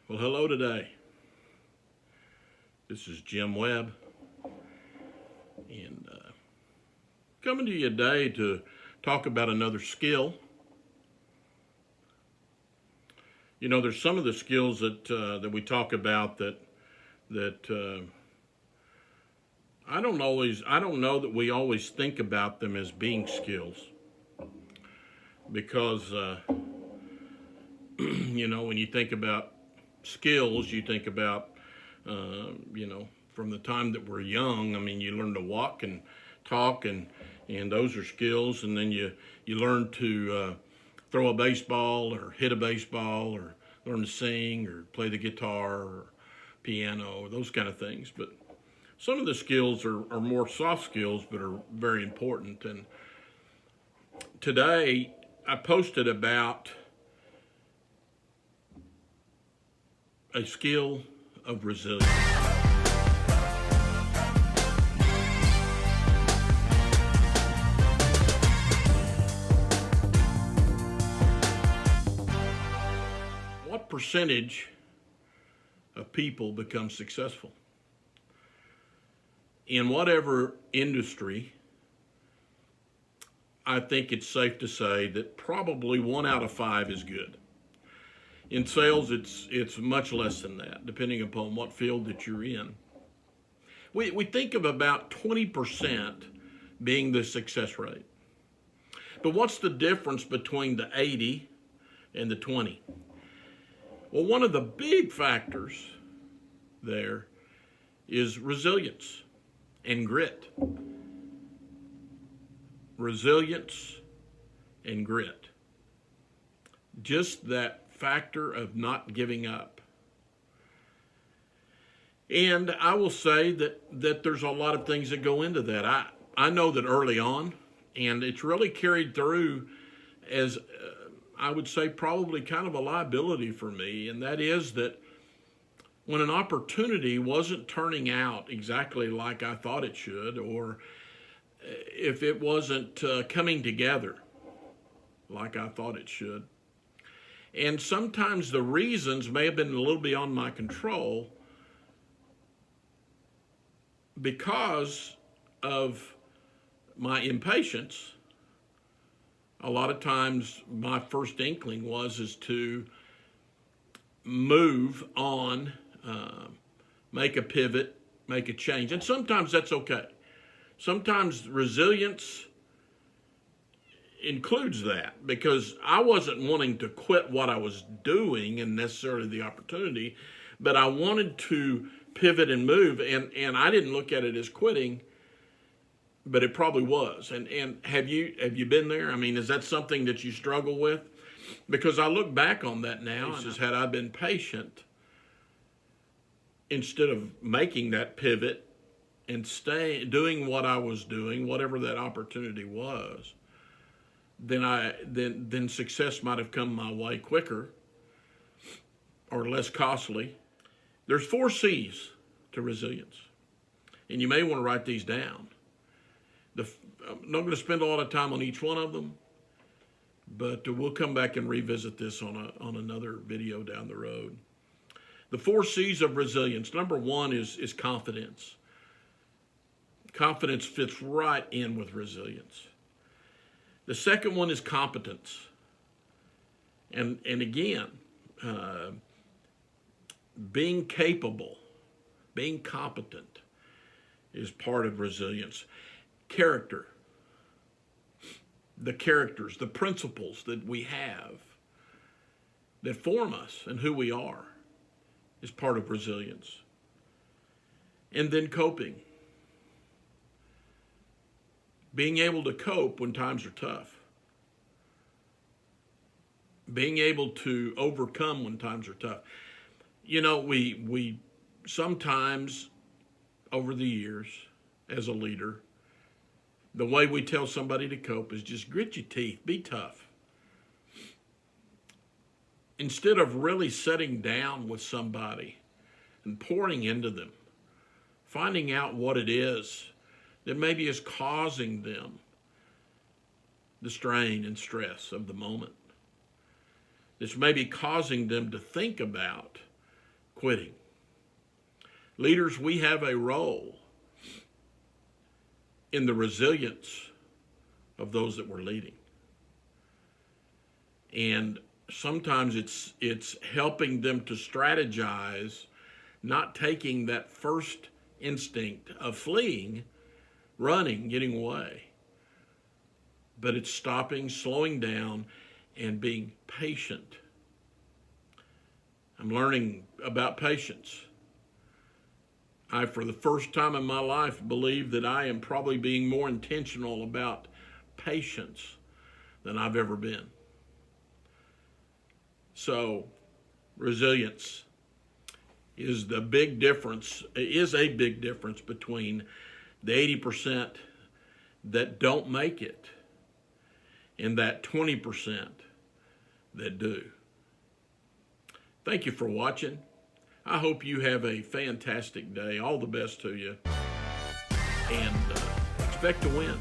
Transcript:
Well, hello today. This is Jim Webb, and coming to you today to talk about another skill. You know, there's some of the skills that we talk about that I don't know that we always think about them as being skills, because you know, when you think about skills, you think about from the time that we're young. I mean, you learn to walk and talk, and those are skills. And then you learn to throw a baseball or hit a baseball, or learn to sing or play the guitar or piano, or those kind of things. But some of the skills are more soft skills, but are very important. And today I posted about a skill of resilience. What percentage of people become successful? In whatever industry, I think it's safe to say that probably 1 out of 5 is good. In sales, it's much less than that, depending upon what field that you're in. We think of about 20% being the success rate. But what's the difference between the 80 and the 20? Well, one of the big factors there is resilience and grit. Resilience and grit. Just that factor of not giving up. And I will say that there's a lot of things that go into that. I know that early on, and it's really carried through as I would say probably kind of a liability for me, and that is that when an opportunity wasn't turning out exactly like I thought it should, or if it wasn't coming together like I thought it should, and sometimes the reasons may have been a little beyond my control because of my impatience. A lot of times my first inkling is to move on, make a pivot, make a change. And sometimes that's okay. Sometimes resilience includes that, because I wasn't wanting to quit what I was doing and necessarily the opportunity, but I wanted to pivot and move, and I didn't look at it as quitting, but it probably was. And have you been there? I mean, is that something that you struggle with? Because I look back on that now, and had I been patient instead of making that pivot and doing what I was doing, whatever that opportunity was, then success might have come my way quicker or less costly. There's 4 C's to resilience, and you may want to write these down. I'm not going to spend a lot of time on each one of them, but we'll come back and revisit this on another video down the road. The 4 C's of resilience. Number 1 is confidence. Confidence fits right in with resilience. The second one is competence. And again, being capable, being competent is part of resilience. Character. The characters, the principles that we have that form us and who we are is part of resilience. And then coping. Being able to cope when times are tough. Being able to overcome when times are tough. You know, we sometimes over the years as a leader, the way we tell somebody to cope is just grit your teeth, be tough. Instead of really sitting down with somebody and pouring into them, finding out what it is that maybe is causing them the strain and stress of the moment. This may be causing them to think about quitting. Leaders, we have a role in the resilience of those that we're leading. And sometimes it's helping them to strategize, not taking that first instinct of fleeing, running, getting away, but it's stopping, slowing down, and being patient. I'm learning about patience. I, for the first time in my life, believe that I am probably being more intentional about patience than I've ever been. So, resilience is a big difference between the 80% that don't make it and that 20% that do. Thank you for watching. I hope you have a fantastic day. All the best to you. And expect to win.